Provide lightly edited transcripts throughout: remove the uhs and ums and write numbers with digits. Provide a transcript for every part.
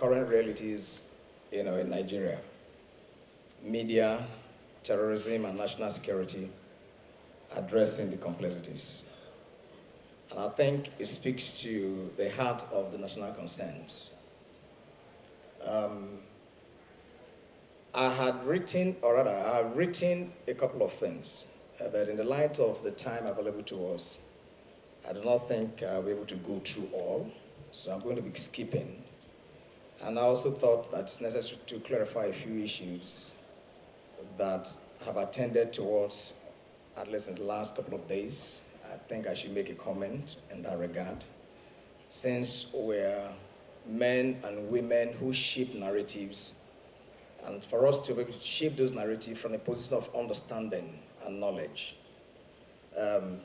current realities, in Nigeria: media, terrorism, and national security, addressing the complexities. And I think it speaks to the heart of the national concerns. I have written a couple of things, but in the light of the time available to us, I do not think I'll be able to go through all, so I'm going to be skipping. And I also thought that it's necessary to clarify a few issues that have attended towards, at least in the last couple of days. I think I should make a comment in that regard, since we're men and women who shape narratives, and for us to be able to shape those narratives from a position of understanding and knowledge. And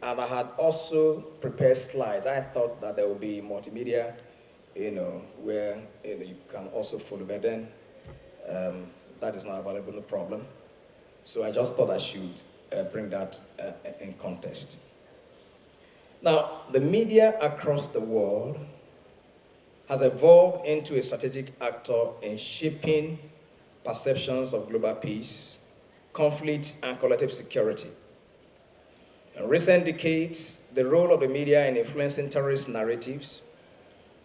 I had also prepared slides. I thought that there would be multimedia, where you can also follow, but then that is not available, no problem. So I just thought I should bring that in context. Now, the media across the world has evolved into a strategic actor in shaping perceptions of global peace, conflict, and collective security. In recent decades, the role of the media in influencing terrorist narratives,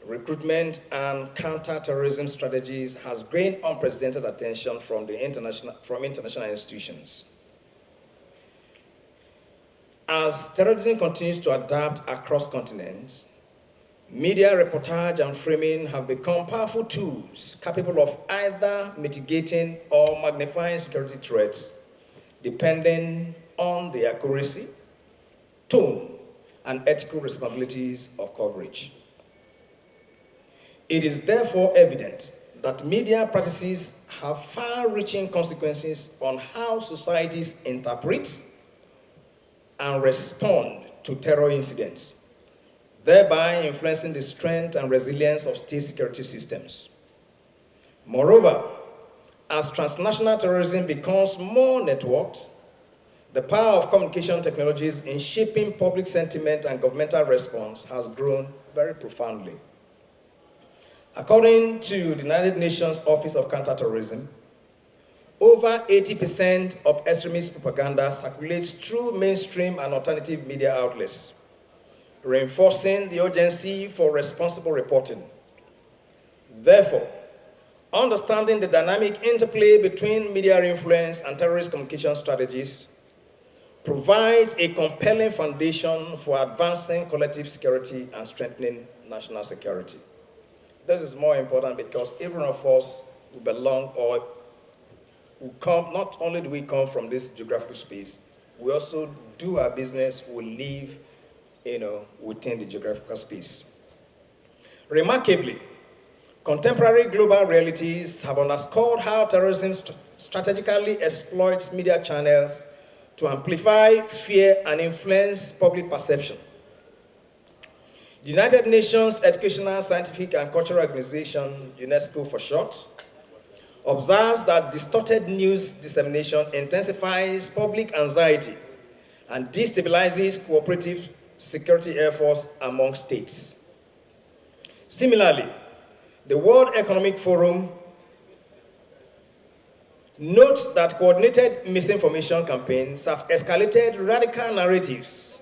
recruitment, and counter-terrorism strategies has gained unprecedented attention from international institutions. As terrorism continues to adapt across continents, media reportage and framing have become powerful tools capable of either mitigating or magnifying security threats, depending on the accuracy, tone, and ethical responsibilities of coverage. It is therefore evident that media practices have far-reaching consequences on how societies interpret and respond to terror incidents, thereby influencing the strength and resilience of state security systems. Moreover, as transnational terrorism becomes more networked, the power of communication technologies in shaping public sentiment and governmental response has grown very profoundly. According to the United Nations Office of Counterterrorism, over 80% of extremist propaganda circulates through mainstream and alternative media outlets, reinforcing the urgency for responsible reporting. Therefore, understanding the dynamic interplay between media influence and terrorist communication strategies provides a compelling foundation for advancing collective security and strengthening national security. This is more important because every one of us who belong or who come, not only do we come from this geographical space, we also do our business, we live within the geographical space. Remarkably, contemporary global realities have underscored how terrorism strategically exploits media channels to amplify fear and influence public perception. The United Nations Educational, Scientific, and Cultural Organization, UNESCO for short, observes that distorted news dissemination intensifies public anxiety and destabilizes cooperative security efforts among states. Similarly, the World Economic Forum notes that coordinated misinformation campaigns have escalated radical narratives,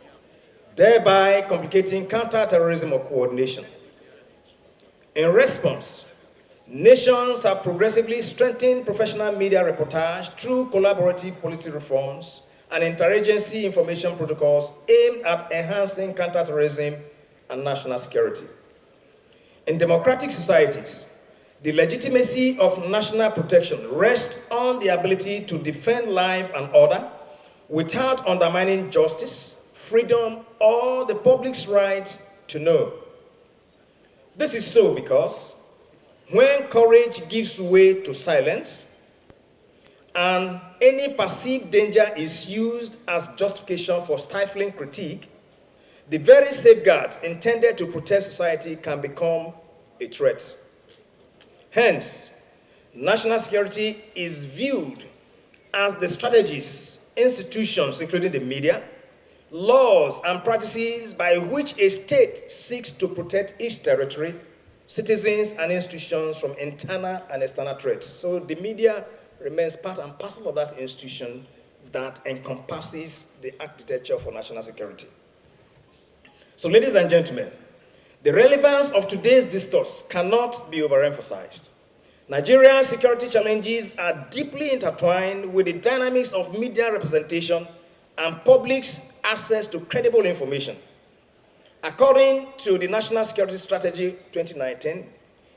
thereby complicating counter-terrorism coordination. In response, nations have progressively strengthened professional media reportage through collaborative policy reforms and interagency information protocols aimed at enhancing counterterrorism and national security. In democratic societies, the legitimacy of national protection rests on the ability to defend life and order without undermining justice, freedom, or the public's right to know. This is so because when courage gives way to silence and any perceived danger is used as justification for stifling critique, the very safeguards intended to protect society can become a threat. Hence, national security is viewed as the strategies, institutions, including the media, laws, and practices by which a state seeks to protect its territory, citizens and institutions from internal and external threats. So the media remains part and parcel of that institution that encompasses the architecture for national security. So ladies and gentlemen, the relevance of today's discourse cannot be overemphasized. Nigeria's security challenges are deeply intertwined with the dynamics of media representation and public's access to credible information. According to the National Security Strategy 2019,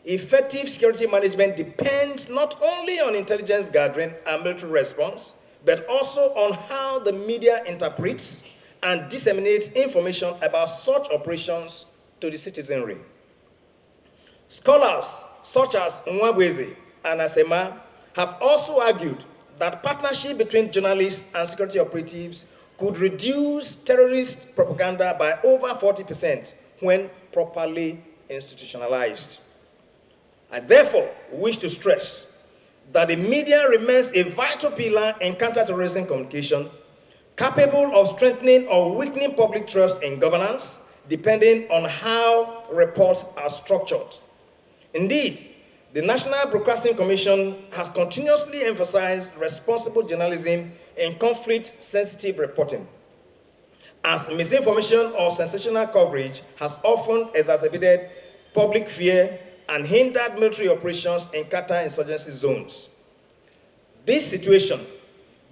effective security management depends not only on intelligence gathering and military response, but also on how the media interprets and disseminates information about such operations to the citizenry. Scholars such as Nwabweze and Asema have also argued that partnership between journalists and security operatives could reduce terrorist propaganda by over 40% when properly institutionalized. I therefore wish to stress that the media remains a vital pillar in counterterrorism communication, capable of strengthening or weakening public trust in governance, depending on how reports are structured. Indeed, the National Broadcasting Commission has continuously emphasized responsible journalism in conflict-sensitive reporting, as misinformation or sensational coverage has often exacerbated public fear and hindered military operations in counter-insurgency zones. This situation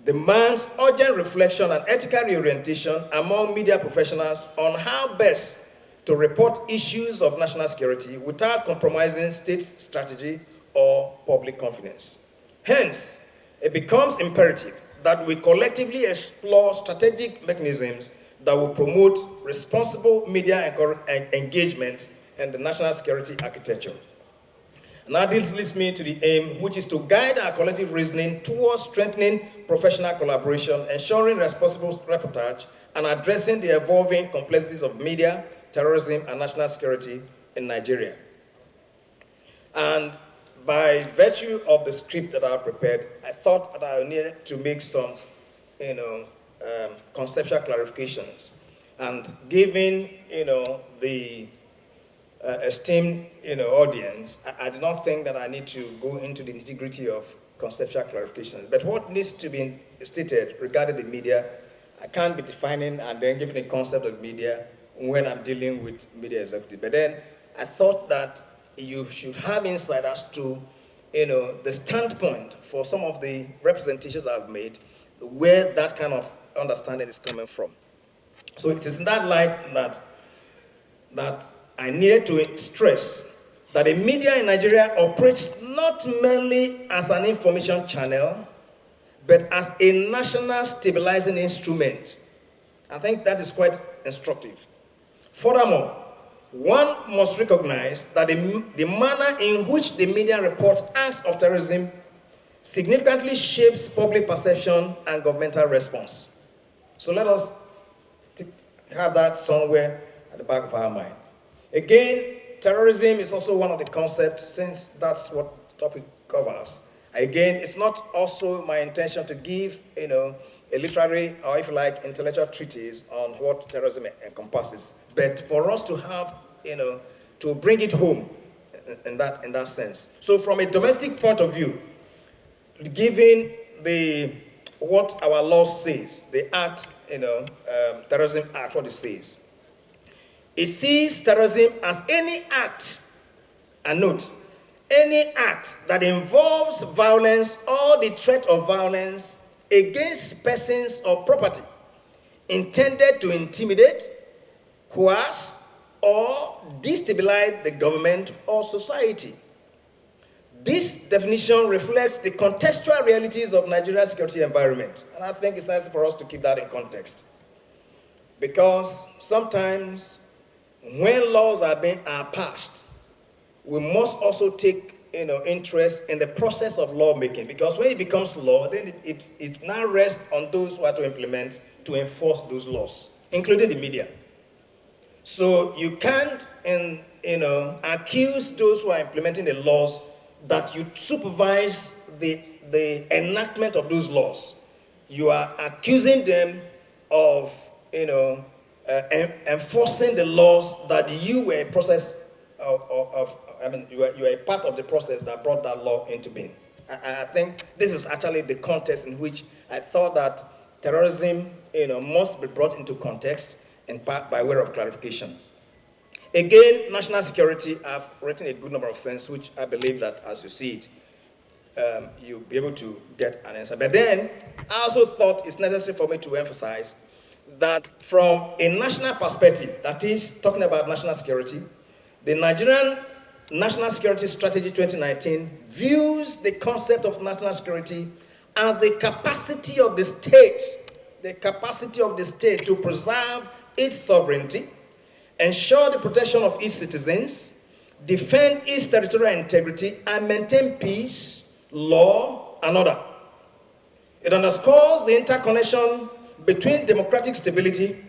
demands urgent reflection and ethical reorientation among media professionals on how best to report issues of national security without compromising state strategy or public confidence. Hence, it becomes imperative that we collectively explore strategic mechanisms that will promote responsible media engagement in the national security architecture. Now this leads me to the aim, which is to guide our collective reasoning towards strengthening professional collaboration, ensuring responsible reportage, and addressing the evolving complexities of media, terrorism, and national security in Nigeria. And by virtue of the script that I've prepared, I thought that I needed to make some, conceptual clarifications. And given, the esteemed, audience, I do not think that I need to go into the nitty-gritty of conceptual clarification. But what needs to be stated regarding the media, I can't be defining and then giving a concept of media when I'm dealing with media executive. But then I thought that you should have insight as to, the standpoint for some of the representations I've made, where that kind of understanding is coming from. So it is in that light that I needed to stress that the media in Nigeria operates not merely as an information channel, but as a national stabilizing instrument. I think that is quite instructive. Furthermore, one must recognize that the manner in which the media reports acts of terrorism significantly shapes public perception and governmental response. So let us have that somewhere at the back of our mind. Again, terrorism is also one of the concepts, since that's what the topic covers. Again, it's not also my intention to give, a literary, or if you like, intellectual treatise on what terrorism encompasses, but for us to have, to bring it home in that sense. So from a domestic point of view, given what our law says, the Act, Terrorism Act, what it says, it sees terrorism as any act, and note, any act that involves violence or the threat of violence against persons or property intended to intimidate, coerce, or destabilize the government or society. This definition reflects the contextual realities of Nigeria's security environment, and I think it's nice for us to keep that in context. Because sometimes when laws are passed, we must also take interest in the process of lawmaking, because when it becomes law, then it now rests on those who are to implement, to enforce those laws, including the media. So you can't accuse those who are implementing the laws that you supervise the enactment of those laws. You are accusing them of enforcing the laws that you were in process of I mean, you are a part of the process that brought that law into being. I think this is actually the context in which I thought that terrorism, must be brought into context in part by way of clarification. Again, national security, I've written a good number of things which I believe that as you see it, you'll be able to get an answer. But then, I also thought it's necessary for me to emphasize that from a national perspective, that is, talking about national security, the Nigerian National Security Strategy 2019 views the concept of national security as the capacity of the state to preserve its sovereignty, ensure the protection of its citizens, defend its territorial integrity, and maintain peace, law, and order. It underscores the interconnection between democratic stability,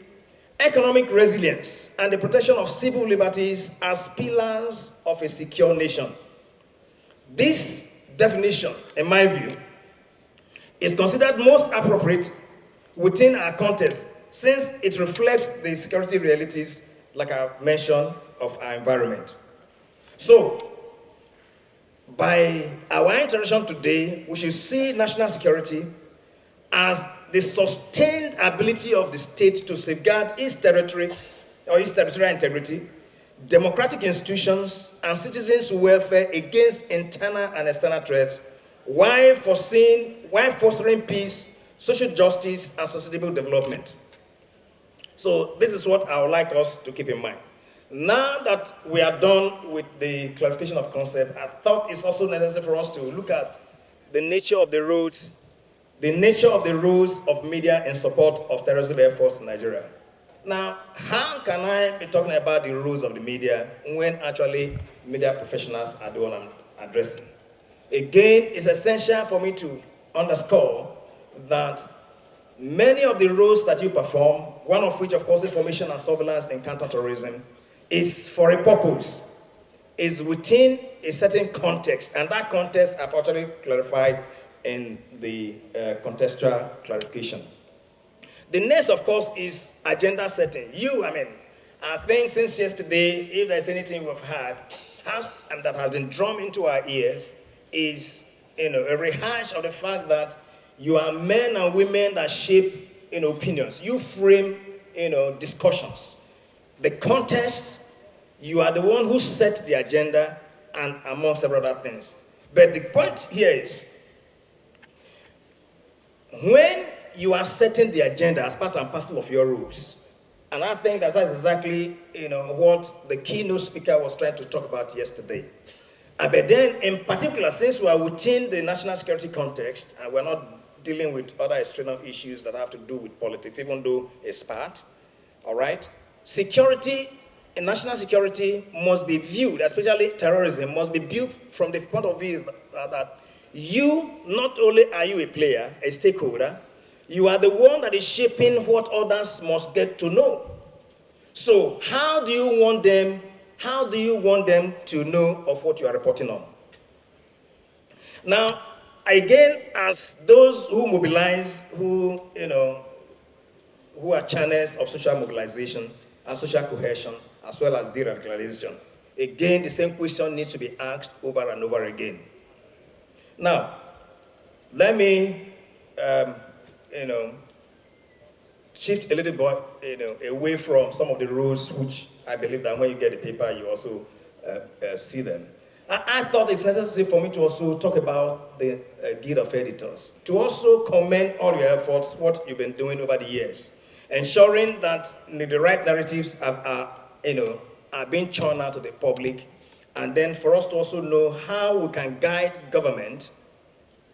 economic resilience, and the protection of civil liberties as pillars of a secure nation. This definition, in my view, is considered most appropriate within our context since it reflects the security realities, like I mentioned, of our environment. So, by our interaction today, we should see national security as the sustained ability of the state to safeguard its territory or its territorial integrity, democratic institutions, and citizens' welfare against internal and external threats, while fostering peace, social justice, and sustainable development. So this is what I would like us to keep in mind. Now that we are done with the clarification of concept, I thought it's also necessary for us to look at the nature of the roles of media in support of terrorism efforts in Nigeria. Now, how can I be talking about the roles of the media when actually media professionals are the one I'm addressing? Again, it's essential for me to underscore that many of the roles that you perform, one of which, of course, information and surveillance in counterterrorism, is for a purpose, is within a certain context, and that context I've actually clarified in the contextual clarification. The next, of course, is agenda setting. I think since yesterday, if there's anything we've had and that has been drummed into our ears, is a rehash of the fact that you are men and women that shape opinions. You frame discussions. The context, you are the one who set the agenda, and among several other things. But the point here is, when you are setting the agenda as part and parcel of your rules, and I think that's exactly what the keynote speaker was trying to talk about yesterday. But then, in particular, since we are within the national security context, and we're not dealing with other external issues that have to do with politics, even though it's part, all right? Security and national security must be viewed, especially terrorism, must be viewed from the point of view that you, not only are you a player, a stakeholder, you are the one that is shaping what others must get to know. So how do you want them to know of what you are reporting on? Now, again, as those who mobilize, who are channels of social mobilization and social cohesion, as well as de-radicalization, again, the same question needs to be asked over and over again. Now, let me, shift a little bit, away from some of the rules, which I believe that when you get the paper, you also see them. I thought it's necessary for me to also talk about the Guild of Editors, to also commend all your efforts, what you've been doing over the years, ensuring that the right narratives are being churned out to the public, and then for us to also know how we can guide government,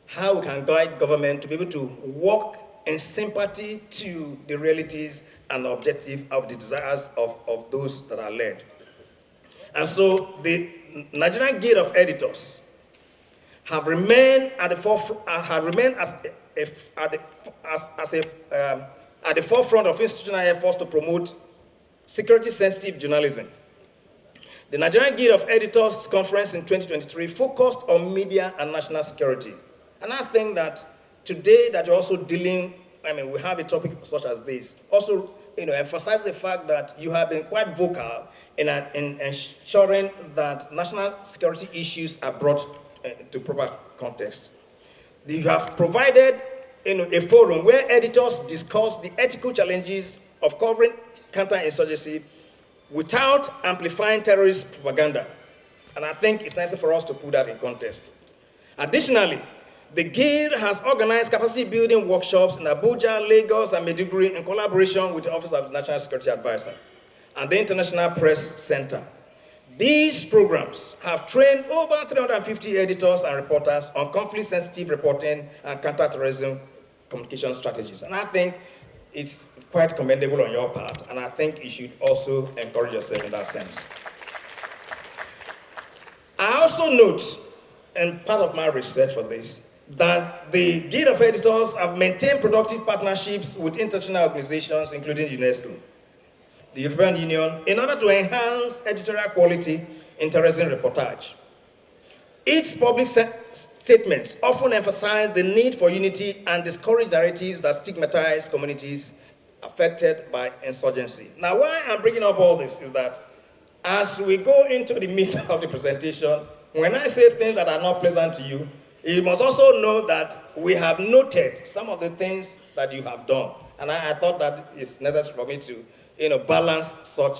to be able to work in sympathy to the realities and objectives of the desires of those that are led. And so the Nigerian Guild of Editors have remained at the forefront, at the forefront of institutional efforts to promote security-sensitive journalism. The Nigerian Guild of Editors conference in 2023 focused on media and national security. And I think that today that you're also dealing, we have a topic such as this, also emphasize the fact that you have been quite vocal in ensuring that national security issues are brought to proper context. You have provided a forum where editors discuss the ethical challenges of covering counterinsurgency without amplifying terrorist propaganda. And I think it's necessary for us to put that in context. Additionally, the Guild has organized capacity building workshops in Abuja, Lagos, and Maiduguri in collaboration with the Office of the National Security Advisor and the International Press Center. These programs have trained over 350 editors and reporters on conflict-sensitive reporting and counterterrorism communication strategies. And I think it's quite commendable on your part, and I think you should also encourage yourself in that sense. I also note, and part of my research for this, that the Guild of Editors have maintained productive partnerships with international organizations, including UNESCO, the European Union, in order to enhance editorial quality in terrorism reportage. Its public statements often emphasize the need for unity and discourage narratives that stigmatize communities affected by insurgency. Now, why I'm bringing up all this is that as we go into the meat of the presentation, when I say things that are not pleasant to you, you must also know that we have noted some of the things that you have done. And I thought that it's necessary for me to balance such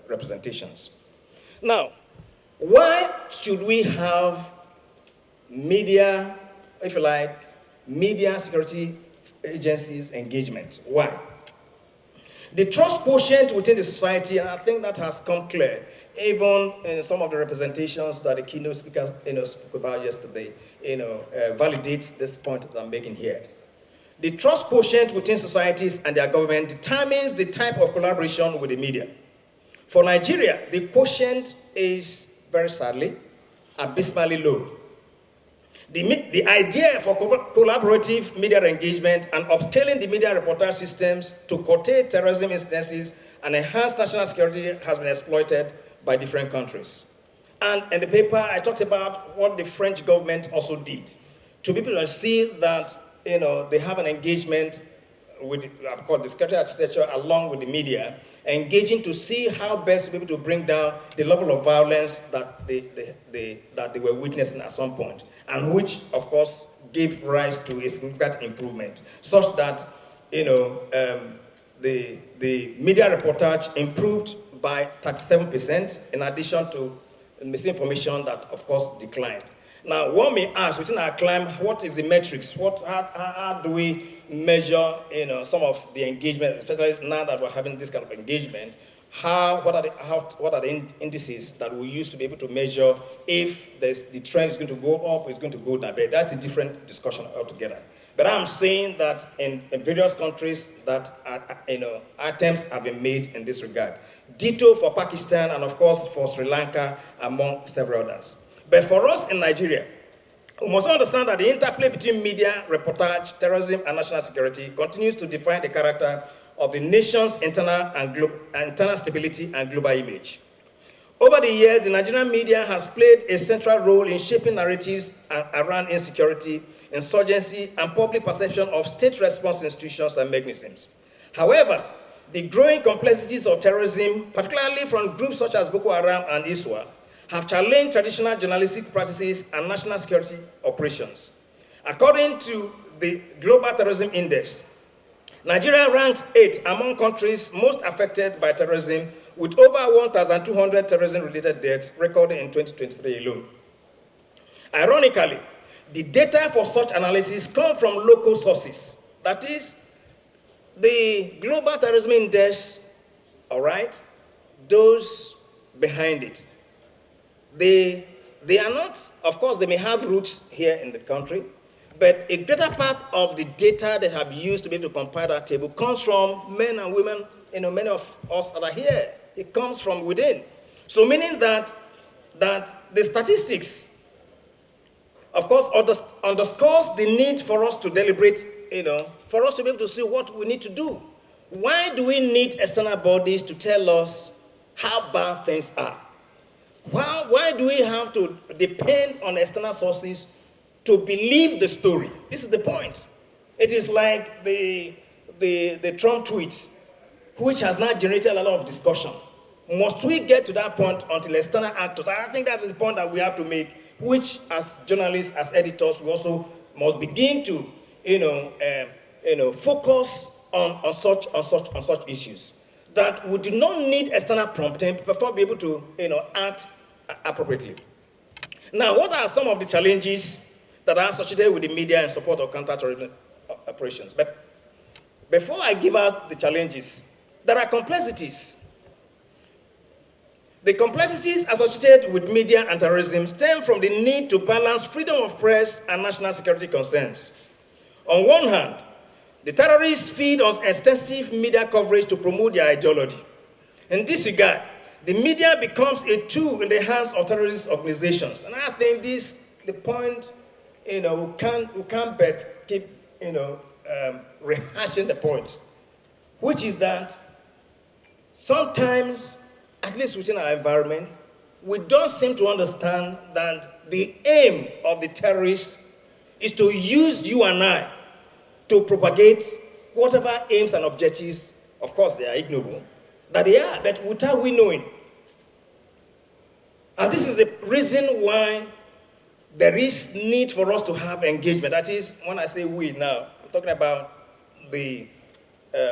representations. Now, why should we have media, if you like, media security agencies engagement? Why? The trust quotient within the society, and I think that has come clear, even in some of the representations that the keynote speakers spoke about yesterday, validates this point that I'm making here. The trust quotient within societies and their government determines the type of collaboration with the media. For Nigeria, the quotient is, very sadly, abysmally low. The idea for collaborative media engagement and upscaling the media reportage systems to curtail terrorism incidences and enhance national security has been exploited by different countries. And in the paper, I talked about what the French government also did to be able to see that they have an engagement with called the security architecture along with the media, engaging to see how best to be able to bring down the level of violence that they were witnessing at some point, and which, of course, gave rise to a significant improvement, such that the media reportage improved by 37%, in addition to misinformation that, of course, declined. Now, one may ask, within our climb, what is the metrics? How do we measure, some of the engagement, especially now that we're having this kind of engagement? What are the indices that we use to be able to measure if the trend is going to go up or it's going to go down? But that's a different discussion altogether. But I'm saying that in various countries that attempts have been made in this regard. Ditto for Pakistan and, of course, for Sri Lanka, among several others. But for us in Nigeria, we must understand that the interplay between media, reportage, terrorism, and national security continues to define the character of the nation's internal stability and global image. Over the years, the Nigerian media has played a central role in shaping narratives around insecurity, insurgency, and public perception of state response institutions and mechanisms. However, the growing complexities of terrorism, particularly from groups such as Boko Haram and ISWA, have challenged traditional journalistic practices and national security operations. According to the Global Terrorism Index, Nigeria ranks 8th among countries most affected by terrorism, with over 1,200 terrorism-related deaths recorded in 2023 alone. Ironically, the data for such analysis come from local sources. That is, the Global Terrorism Index, all right, those behind it. They are not, of course, they may have roots here in the country, but a greater part of the data they have used to be able to compile that table comes from men and women, many of us that are here. It comes from within. So meaning that the statistics, of course, underscores the need for us to deliberate, for us to be able to see what we need to do. Why do we need external bodies to tell us how bad things are? Why do we have to depend on external sources to believe the story? This is the point. It is like the Trump tweet, which has now generated a lot of discussion. Must we get to that point until external actors? And I think that's the point that we have to make, which as journalists, as editors, we also must begin to, focus on such issues. That we do not need external prompting before be able to, act appropriately. Now, what are some of the challenges that are associated with the media in support of counter-terrorism operations? But before I give out the challenges, there are complexities. The complexities associated with media and terrorism stem from the need to balance freedom of press and national security concerns. On one hand, the terrorists feed on extensive media coverage to promote their ideology. In this regard, the media becomes a tool in the hands of terrorist organizations. And I think this, the point, we can't but keep, rehashing the point, which is that sometimes, at least within our environment, we don't seem to understand that the aim of the terrorists is to use you and I to propagate whatever aims and objectives, of course they are ignoble, that they are, but without we knowing. And this is the reason why there is need for us to have engagement. That is, when I say we now, I'm talking about the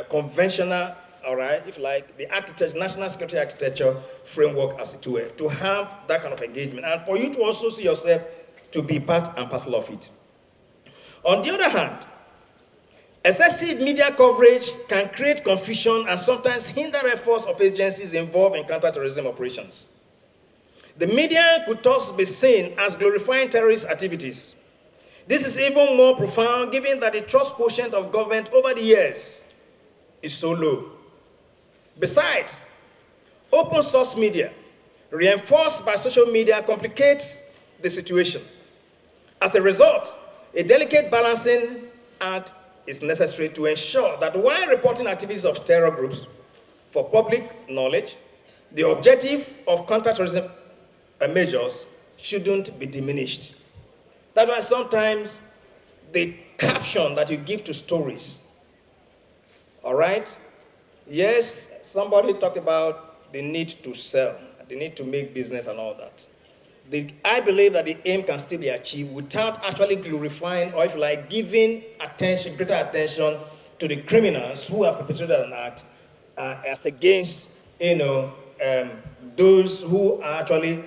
conventional, all right, if you like, the architecture, national security architecture framework, as it were, to have that kind of engagement, and for you to also see yourself to be part and parcel of it. On the other hand, excessive media coverage can create confusion and sometimes hinder efforts of agencies involved in counterterrorism operations. The media could thus be seen as glorifying terrorist activities. This is even more profound given that the trust quotient of government over the years is so low. Besides, open source media, reinforced by social media, complicates the situation. As a result, a delicate balancing act is necessary to ensure that while reporting activities of terror groups for public knowledge, the objective of counterterrorism measures shouldn't be diminished. That's why sometimes the caption that you give to stories, all right? Yes, somebody talked about the need to sell, the need to make business and all that. I believe that the aim can still be achieved without actually glorifying, or if you like, giving attention, greater attention to the criminals who have perpetrated an act as against, those who are actually,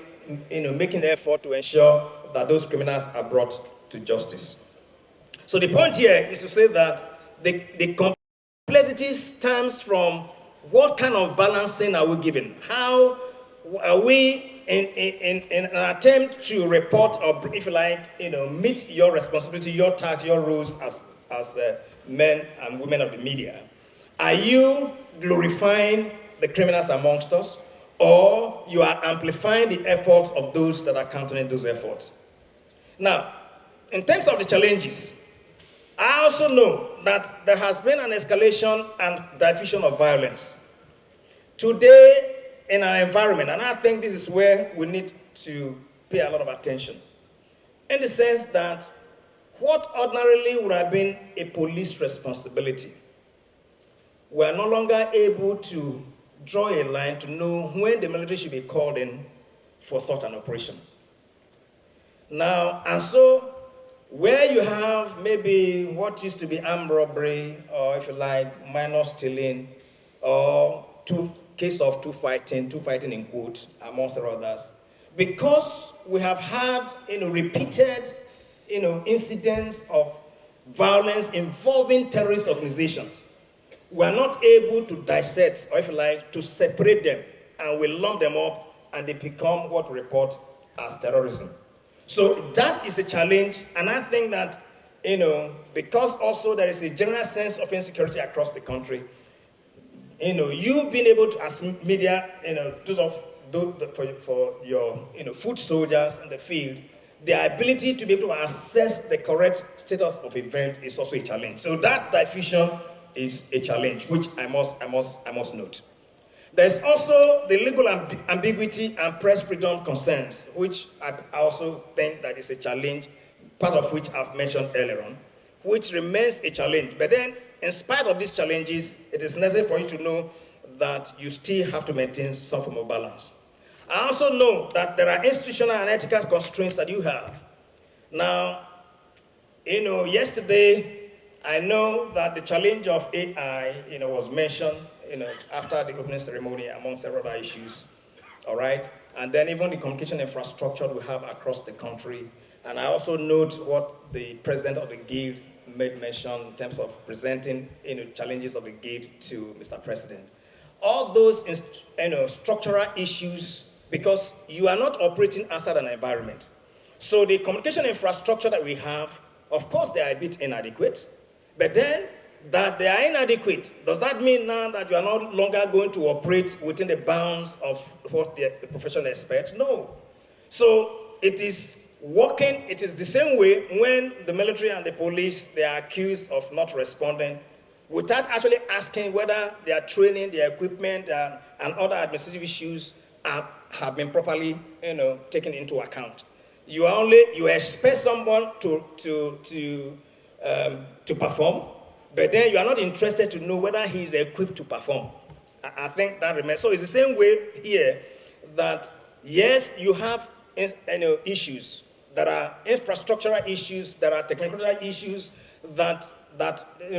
making the effort to ensure that those criminals are brought to justice. So the point here is to say that the complexity stems from what kind of balancing are we giving? How are we in an attempt to report, or if you like, meet your responsibility, your task, your roles as men and women of the media? Are you glorifying the criminals amongst us, or you are amplifying the efforts of those that are countering those efforts? Now, in terms of the challenges, I also know that there has been an escalation and diffusion of violence today in our environment, and I think this is where we need to pay a lot of attention, in the sense that what ordinarily would have been a police responsibility, we are no longer able to draw a line to know when the military should be called in for such an operation. Now, and so, where you have maybe what used to be armed robbery, or if you like, minor stealing, or case of two fighting in quote, amongst others, because we have had repeated incidents of violence involving terrorist organizations, we are not able to dissect, or if you like, to separate them, and we lump them up, and they become what we report as terrorism. So that is a challenge, and I think that, because also there is a general sense of insecurity across the country, you being able to, as media, for your, foot soldiers in the field, the ability to be able to assess the correct status of event is also a challenge. So that diffusion is a challenge, which I must note. There's also the legal ambiguity and press freedom concerns, which I also think that is a challenge, part of which I've mentioned earlier on, which remains a challenge. But then, in spite of these challenges, it is necessary for you to know that you still have to maintain some form of balance. I also know that there are institutional and ethical constraints that you have. Now, yesterday, I know that the challenge of AI, was mentioned, after the opening ceremony among several other issues, all right? And then even the communication infrastructure we have across the country. And I also note what the president of the Guild made mention in terms of presenting, challenges of the Guild to Mr. President. All those, structural issues, because you are not operating outside an environment. So the communication infrastructure that we have, of course, they are a bit inadequate, but then that they are inadequate, does that mean now that you are no longer going to operate within the bounds of what the profession expects? No. So it is working, it is the same way when the military and the police, they are accused of not responding without actually asking whether their training, their equipment, and other administrative issues have been properly, taken into account. You expect someone to perform, but then you are not interested to know whether he is equipped to perform. I think that remains. So it's the same way here that, yes, you have issues that are infrastructural issues, that are technical issues that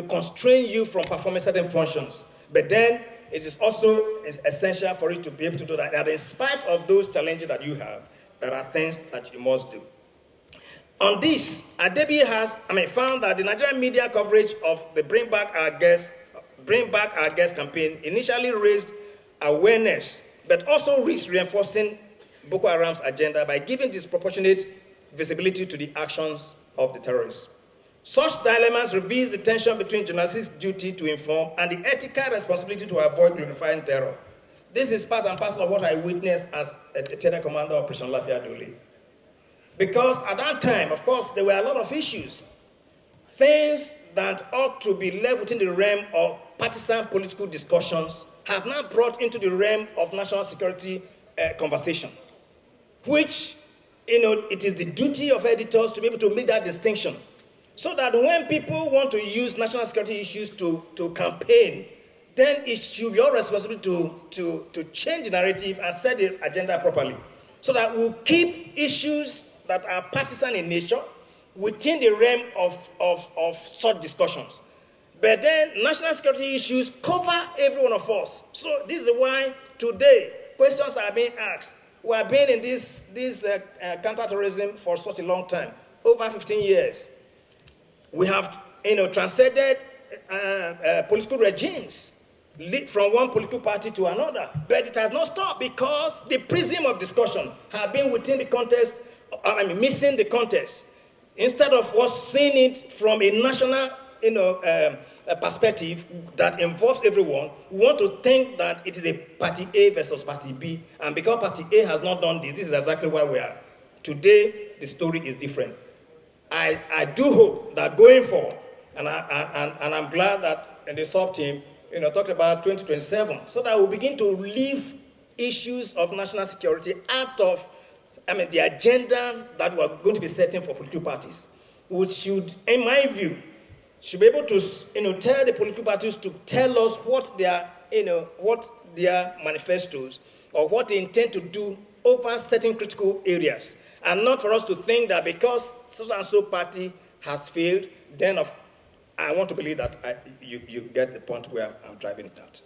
constrain you from performing certain functions. But then it is also essential for you to be able to do that. And in spite of those challenges that you have, there are things that you must do. On this, Adebi found that the Nigerian media coverage of the Bring Back Our Guests campaign initially raised awareness, but also risks reinforcing Boko Haram's agenda by giving disproportionate visibility to the actions of the terrorists. Such dilemmas reveal the tension between journalists' duty to inform and the ethical responsibility to avoid glorifying terror. This is part and parcel of what I witnessed as a Lieutenant Commander of Operation Lafia Dole. Because at that time, of course, there were a lot of issues. Things that ought to be left within the realm of partisan political discussions have now brought into the realm of national security conversation, which, it is the duty of editors to be able to make that distinction, so that when people want to use national security issues to campaign, then it should be your responsibility to change the narrative and set the agenda properly, so that we'll keep issues that are partisan in nature within the realm of such discussions. But then national security issues cover every one of us. So this is why today questions are being asked. We have been in this counterterrorism for such a long time, over 15 years. We have transcended political regimes from one political party to another. But it has not stopped because the prism of discussion has been within the context, missing the context. Instead of us seeing it from a national perspective that involves everyone, we want to think that it is a party A versus party B. And because party A has not done this, this is exactly where we are. Today, the story is different. I do hope that going forward, and I'm glad that in the sub-team, talked about 2027, so that we'll begin to leave issues of national security out of the agenda that we're going to be setting for political parties, which should, in my view, should be able to tell the political parties to tell us what their manifestos or what they intend to do over certain critical areas, and not for us to think that because so and so party has failed, then I want to believe that you get the point where I'm driving at.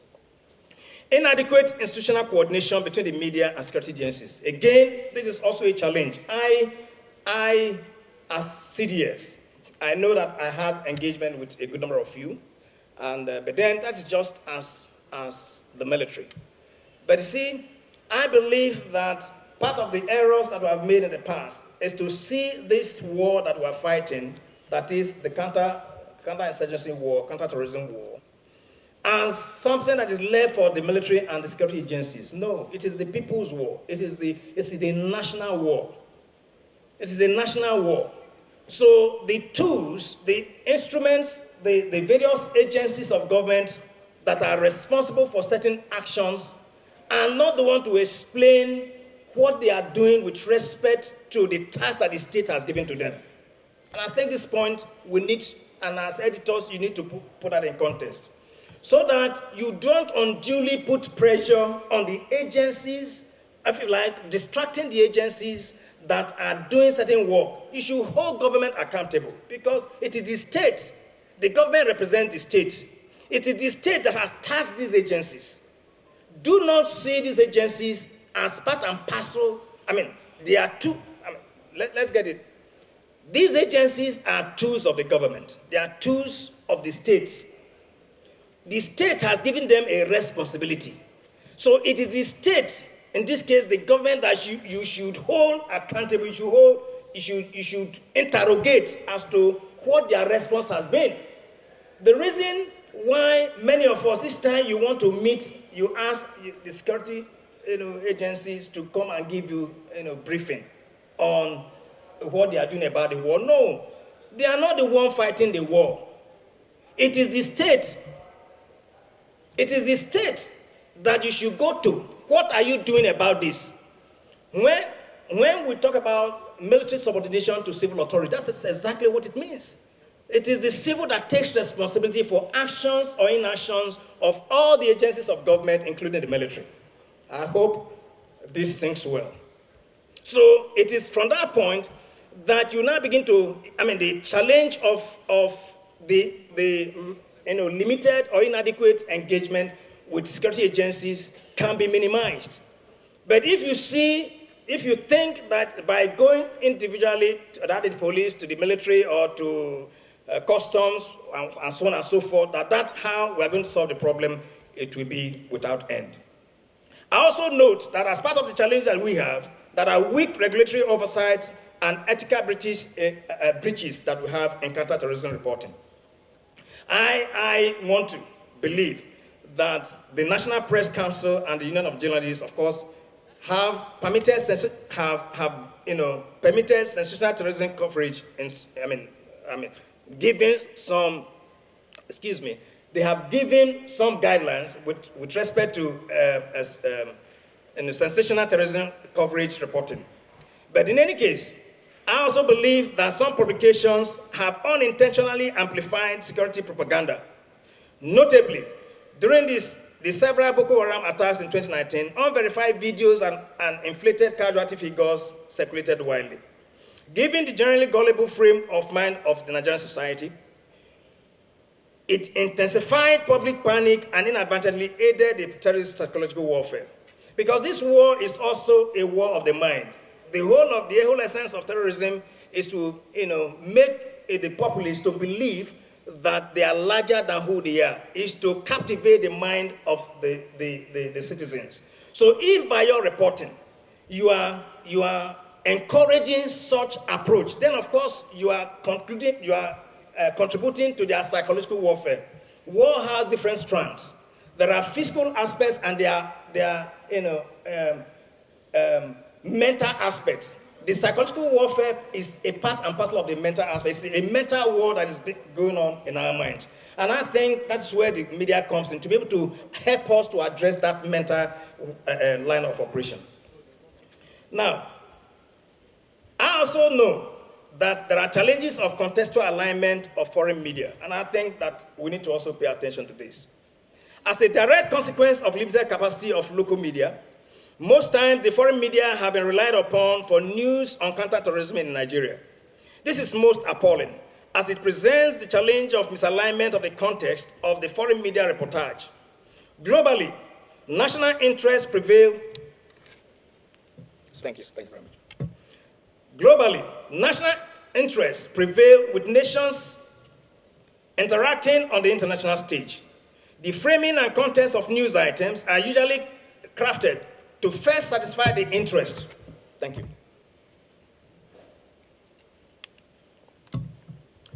Inadequate institutional coordination between the media and security agencies. Again, this is also a challenge. I as CDS, I know that I had engagement with a good number of you, but then that is just as the military. But you see, I believe that part of the errors that we have made in the past is to see this war that we're fighting, that is the counter-insurgency war, counter-terrorism war, as something that is left for the military and the security agencies. No, it is the people's war. It is the national war. It is a national war. So the tools, the instruments, the various agencies of government that are responsible for certain actions are not the one to explain what they are doing with respect to the task that the state has given to them. And I think this point we need, and as editors, you need to put that in context. so that you don't unduly put pressure on the agencies, I feel like distracting the agencies that are doing certain work. You should hold government accountable because it is the state. The government represents the state. It is the state that has taxed these agencies. Do not see these agencies as part and parcel. I mean, they are two. Let's get it. These agencies are tools of the government. They are tools of the state. The state has given them a responsibility. So it is the state, in this case, the government, that you should hold accountable. You should interrogate as to what their response has been. The reason why many of us, this time you want to meet, you ask the security agencies to come and give you briefing on what they are doing about the war. No, they are not the one fighting the war. It is the state. It is the state that you should go to. What are you doing about this? When we talk about military subordination to civil authority, that's exactly what it means. It is the civil that takes responsibility for actions or inactions of all the agencies of government, including the military. I hope this sinks well. So it is from that point that you now begin to, the challenge of the limited or inadequate engagement with security agencies can be minimized. But if you think that by going individually to the police, to the military, or to customs, and so on and so forth, that's how we're going to solve the problem, it will be without end. I also note that as part of the challenge that we have, that are weak regulatory oversight and ethical breaches that we have in counterterrorism reporting. I want to believe that the National Press Council and the Union of Journalists, of course, have permitted sensational terrorism coverage. They have given some guidelines with respect to sensational terrorism coverage reporting. But in any case, I also believe that some publications have unintentionally amplified security propaganda. Notably, during the several Boko Haram attacks in 2019, unverified videos and inflated casualty figures circulated widely. Given the generally gullible frame of mind of the Nigerian society, it intensified public panic and inadvertently aided the terrorist psychological warfare. Because this war is also a war of the mind. The whole essence of terrorism is to, make the populace to believe that they are larger than who they are. Is to captivate the mind of the citizens. So, if by your reporting you are encouraging such approach, then of course you are contributing to their psychological warfare. War has different strands. There are physical aspects and there are mental aspects. The psychological warfare is a part and parcel of the mental aspect. It's a mental war that is going on in our minds. And I think that's where the media comes in, to be able to help us to address that mental line of operation. Now, I also know that there are challenges of contextual alignment of foreign media, and I think that we need to also pay attention to this. As a direct consequence of limited capacity of local media, most times the foreign media have been relied upon for news on counterterrorism in Nigeria. This is most appalling, as it presents the challenge of misalignment of the context of the foreign media reportage. Globally, national interests prevail. Thank you very much. Globally, national interests prevail with nations interacting on the international stage. The framing and contents of news items are usually crafted to first satisfy the interest. Thank you.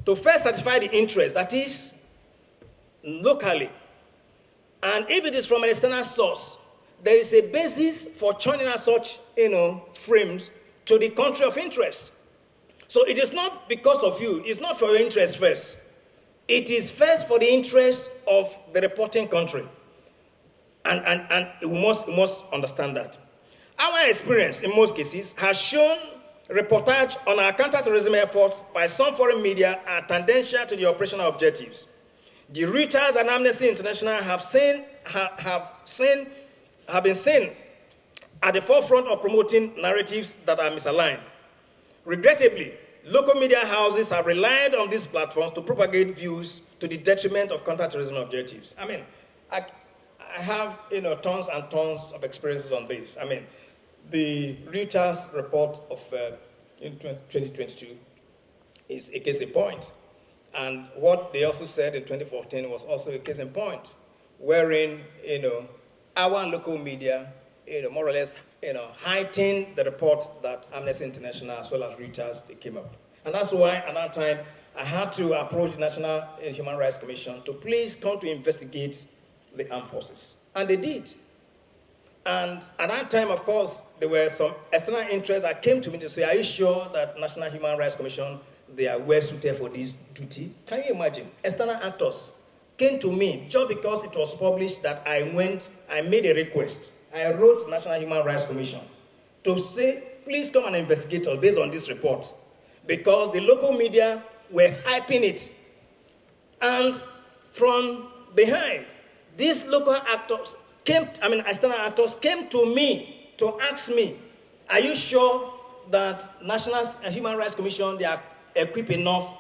To first satisfy the interest, that is, locally. And if it is from an external source, there is a basis for churning out such, frames to the country of interest. So it is not because of you. It's not for your interest first. It is first for the interest of the reporting country. And we must understand that. Our experience, in most cases, has shown reportage on our counterterrorism efforts by some foreign media are tangential to the operational objectives. The Reuters and Amnesty International have been seen at the forefront of promoting narratives that are misaligned. Regrettably, local media houses have relied on these platforms to propagate views to the detriment of counterterrorism objectives. I mean, I have tons and tons of experiences on this. I mean, the Reuters report of in 2022 is a case in point. And what they also said in 2014 was also a case in point, wherein our local media more or less heightened the report that Amnesty International as well as Reuters they came up. And that's why at that time I had to approach the National Human Rights Commission to please come to investigate the armed forces. And they did. And at that time, of course, there were some external interests that came to me to say, are you sure that National Human Rights Commission, they are well suited for this duty? Can you imagine? External actors came to me just because it was published that I made a request. I wrote to National Human Rights Commission to say, please come and investigate us based on this report. Because the local media were hyping it. And from behind, these local actors external actors came to me to ask me, are you sure that National Human Rights Commission, they are equipped enough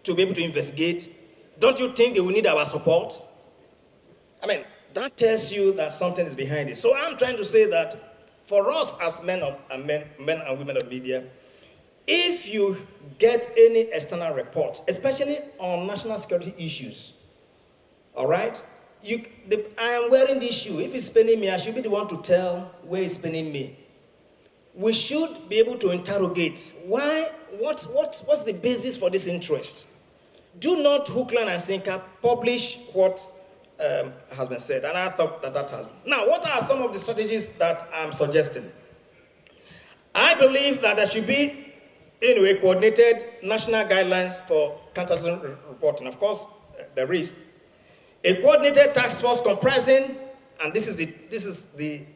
to be able to investigate? Don't you think they will need our support? I mean, that tells you that something is behind it. So I'm trying to say that for us as men and women of media, if you get any external report, especially on national security issues, all right, I am wearing this shoe. If it's paining me, I should be the one to tell where it's paining me. We should be able to interrogate why, what's the basis for this interest? Do not hook, line, and sinker, publish what has been said. And I thought that has been. Now, what are some of the strategies that I'm suggesting? I believe that there should be a coordinated national guidelines for counterterrorism reporting. Of course, there is. A coordinated task force comprising, and this is the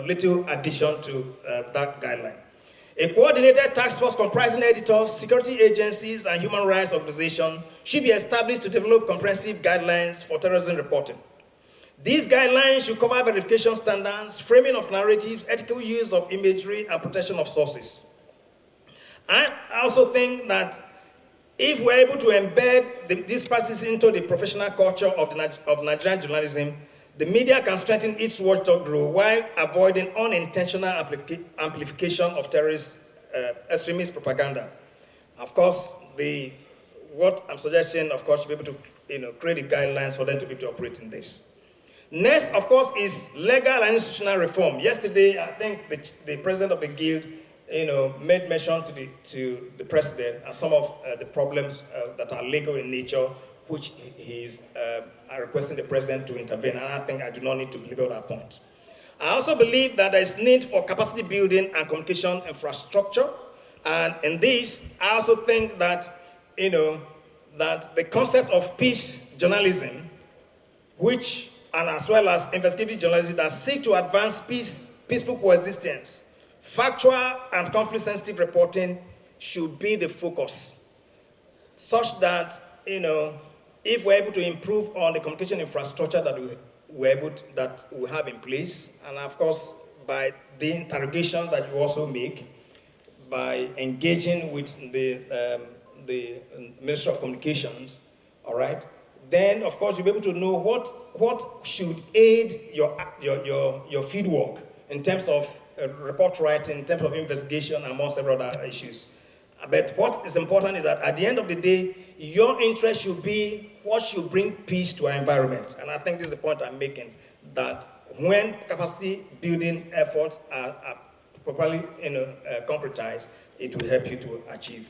little addition to that guideline. A coordinated task force comprising editors, security agencies, and human rights organizations should be established to develop comprehensive guidelines for terrorism reporting. These guidelines should cover verification standards, framing of narratives, ethical use of imagery, and protection of sources. I also think that if we're able to embed these practices into the professional culture of Nigerian journalism, the media can strengthen its watchdog role while avoiding unintentional amplification of terrorist extremist propaganda. Of course, what I'm suggesting, of course, to be able to create the guidelines for them to be able to operate in this. Next, of course, is legal and institutional reform. Yesterday, I think the president of the guild made mention to the president and some of the problems that are legal in nature, which he's requesting the president to intervene, and I think I do not need to belabor that point. I also believe that there is need for capacity building and communication infrastructure, and in this, I also think that, that the concept of peace journalism, and as well as investigative journalism that seek to advance peaceful coexistence, factual and conflict-sensitive reporting should be the focus, such that, if we're able to improve on the communication infrastructure that we have in place, and of course, by the interrogations that you also make, by engaging with the Ministry of Communications, all right, then of course you'll be able to know what should aid your field work in terms of report writing, in terms of investigation, among several other issues. But what is important is that at the end of the day, your interest should be what should bring peace to our environment. And I think this is the point I'm making, that when capacity building efforts are properly concretized, it will help you to achieve.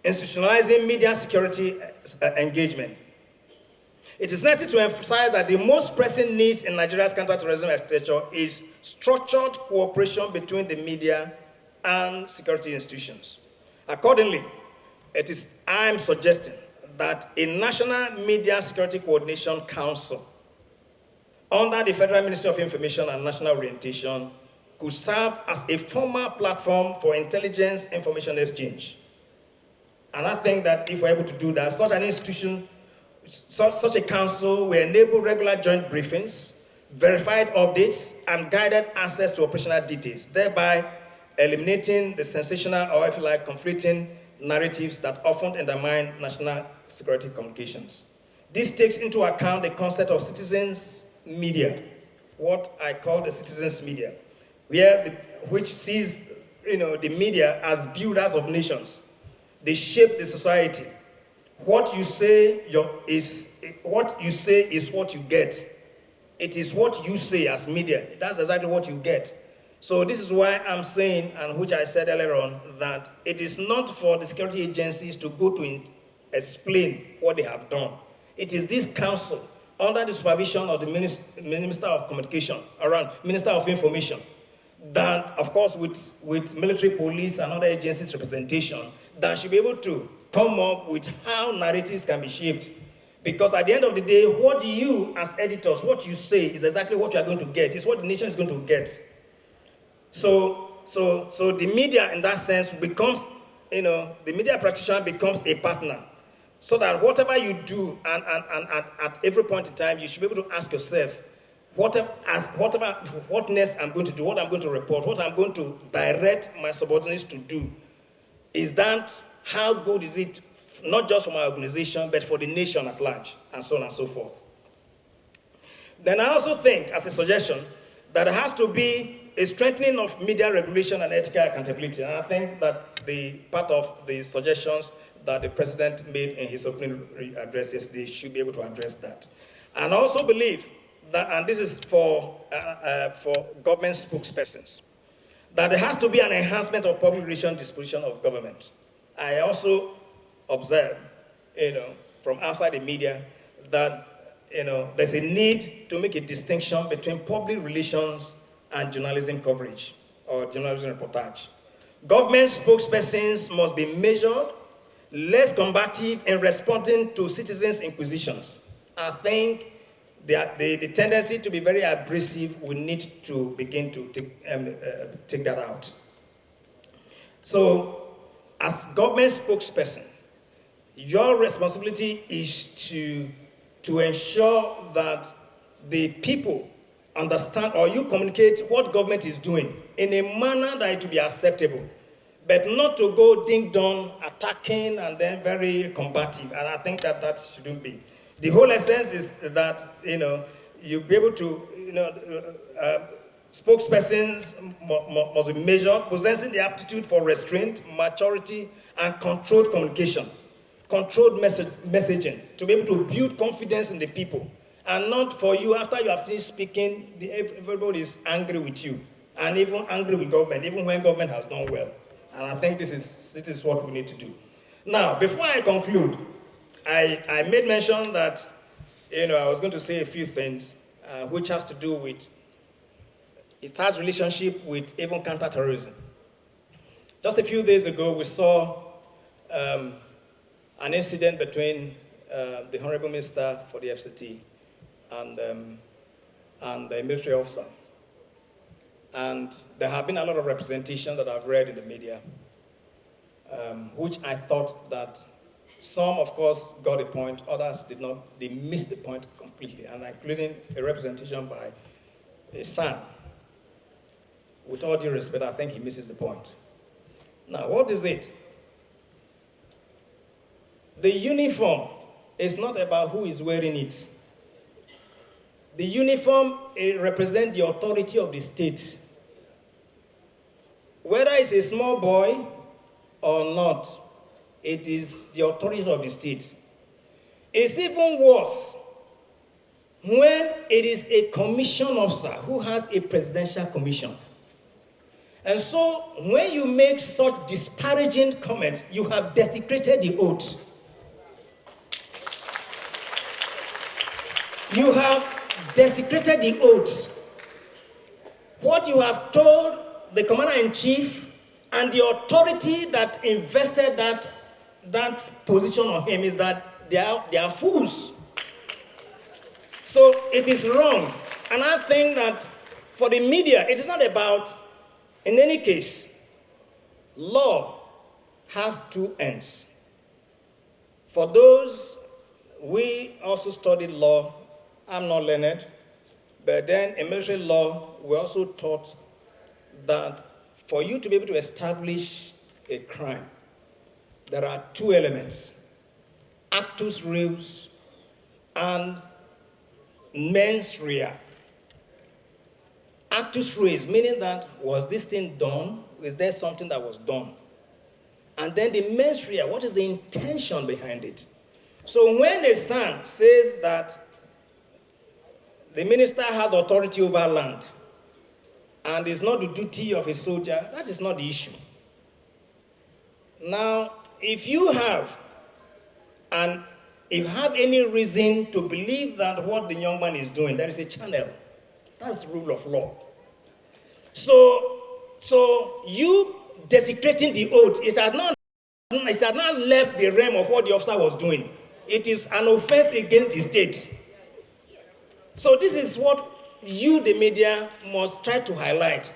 Institutionalizing media security engagement. It is necessary to emphasize that the most pressing needs in Nigeria's counterterrorism architecture is structured cooperation between the media and security institutions. Accordingly, I am suggesting that a National Media Security Coordination Council under the Federal Ministry of Information and National Orientation could serve as a formal platform for intelligence information exchange. And I think that if we're able to do that, such an institution Such a council will enable regular joint briefings, verified updates, and guided access to operational details, thereby eliminating the sensational or, if you like, conflicting narratives that often undermine national security communications. This takes into account the concept of citizens' media, what I call the citizens' media, which sees the media as builders of nations. They shape the society. What you say is what you get. It is what you say as media. That's exactly what you get. So this is why I'm saying, and which I said earlier on, that it is not for the security agencies to go to explain what they have done. It is this council, under the supervision of the Minister of Communication, Minister of Information, that, of course, with military police and other agencies' representation, that should be able to come up with how narratives can be shaped. Because at the end of the day, what you, as editors, what you say is exactly what you are going to get. It's what the nation is going to get. So the media, in that sense, becomes, the media practitioner becomes a partner. So that whatever you do, and at every point in time, you should be able to ask yourself, what next I'm going to do, what I'm going to report, what I'm going to direct my subordinates to do. Is that, how good is it, not just for my organization, but for the nation at large, and so on and so forth. Then I also think, as a suggestion, that there has to be a strengthening of media regulation and ethical accountability. And I think that the part of the suggestions that the president made in his opening address yesterday should be able to address that. And I also believe that, and this is for government spokespersons, that there has to be an enhancement of public relations disposition of government. I also observe, from outside the media, that there's a need to make a distinction between public relations and journalism coverage or journalism reportage. Government spokespersons must be measured, less combative in responding to citizens' inquisitions. I think the tendency to be very abrasive, we need to begin to take that out. So, as government spokesperson, your responsibility is to ensure that the people understand, or you communicate what government is doing in a manner that it will be acceptable, but not to go ding-dong, attacking, and then very combative. And I think that shouldn't be. The whole essence is that, you'll be able to, spokespersons must be measured, possessing the aptitude for restraint, maturity, and controlled communication, controlled messaging, to be able to build confidence in the people. And not for you, after you have finished speaking, everybody is angry with you, and even angry with government, even when government has done well. And I think this is what we need to do. Now, before I conclude, I made mention that, I was going to say a few things, which has to do with, it has relationship with even counterterrorism. Just a few days ago, we saw an incident between the Honorable Minister for the FCT and the military officer. And there have been a lot of representation that I've read in the media, which I thought that some, of course, got a point, others did not. They missed the point completely, and including a representation by a son. With all due respect, I think he misses the point. Now, what is it? The uniform is not about who is wearing it. The uniform represents the authority of the state. Whether it's a small boy or not, it is the authority of the state. It's even worse when it is a commission officer who has a presidential commission. And so, when you make such disparaging comments, you have desecrated the oath. You have desecrated the oath. What you have told the Commander-in-Chief and the authority that invested that position on him is that they are fools. So it is wrong. And I think that for the media, it is not about, in any case, law has two ends. For those we also studied law. I'm not learned, but then in military law, we also taught that for you to be able to establish a crime, there are two elements: actus reus and mens rea. Actus reus, meaning that, was this thing done? Is there something that was done? And then the mens rea, what is the intention behind it? So when a son says that the minister has authority over land and it's not the duty of a soldier, that is not the issue. Now, if you have any reason to believe that what the young man is doing, there is a channel. That's the rule of law. So you desecrating the oath, it has not left the realm of what the officer was doing. It is an offense against the state. So this is what you, the media, must try to highlight.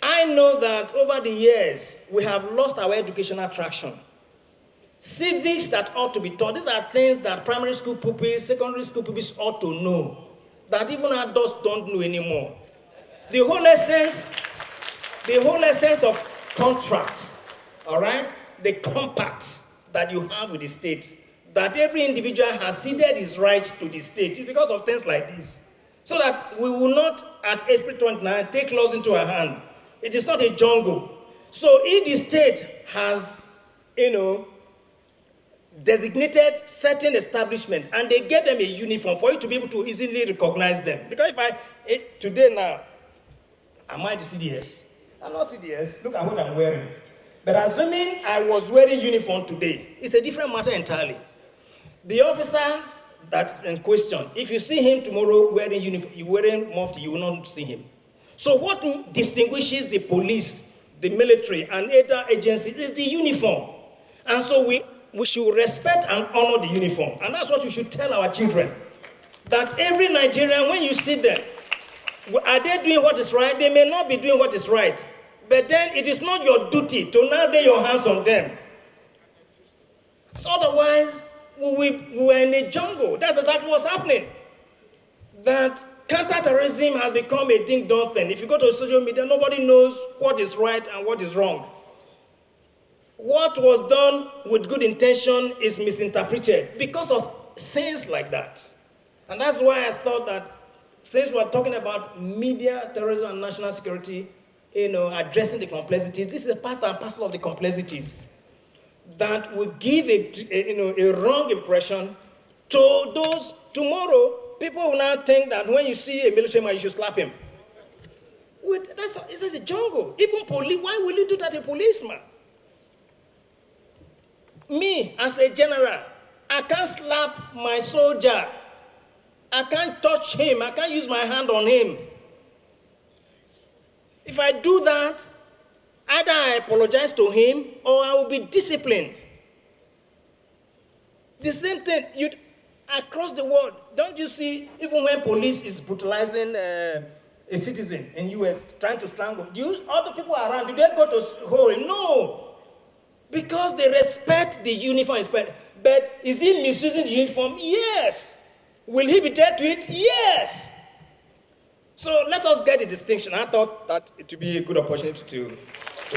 I know that over the years, we have lost our educational traction. Civics that ought to be taught, these are things that primary school pupils, secondary school pupils ought to know, that even adults don't know anymore. The whole essence of contracts, all right, the compact that you have with the state, that every individual has ceded his rights to the state, is because of things like this. So that we will not, at April 29, take laws into our hand. It is not a jungle. So if the state has, designated certain establishment and they get them a uniform for you to be able to easily recognize them. Because today now, am I the CDS? I'm not CDS. Look at what I'm wearing. But assuming I was wearing uniform today, it's a different matter entirely. The officer that's in question, if you see him tomorrow wearing uniform, you wearing mufti, you will not see him. So what distinguishes the police, the military, and other agencies is the uniform. And so we should respect and honor the uniform. And that's what we should tell our children. That every Nigerian, when you see them, are they doing what is right? They may not be doing what is right. But then it is not your duty to now lay your hands on them. So otherwise, we're in a jungle. That's exactly what's happening. That counter-terrorism has become a ding-dong thing. If you go to social media, nobody knows what is right and what is wrong. What was done with good intention is misinterpreted because of sins like that. And that's why I thought that since we're talking about media, terrorism, and national security, addressing the complexities, this is a part and parcel of the complexities that will give a wrong impression to those. Tomorrow, people will now think that when you see a military man, you should slap him. It's a jungle. Even police, why will you do that to a policeman? Me, as a general, I can't slap my soldier. I can't touch him. I can't use my hand on him. If I do that, either I apologize to him or I will be disciplined. The same thing, across the world, don't you see, even when police is brutalizing a citizen in US, trying to strangle, all the people around, do they go to hole? No. Because they respect the uniform. But is he misusing the uniform? Yes. Will he be dead to it? Yes. So let us get the distinction. I thought that it would be a good opportunity to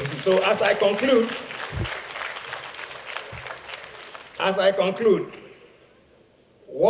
see. So as I conclude, what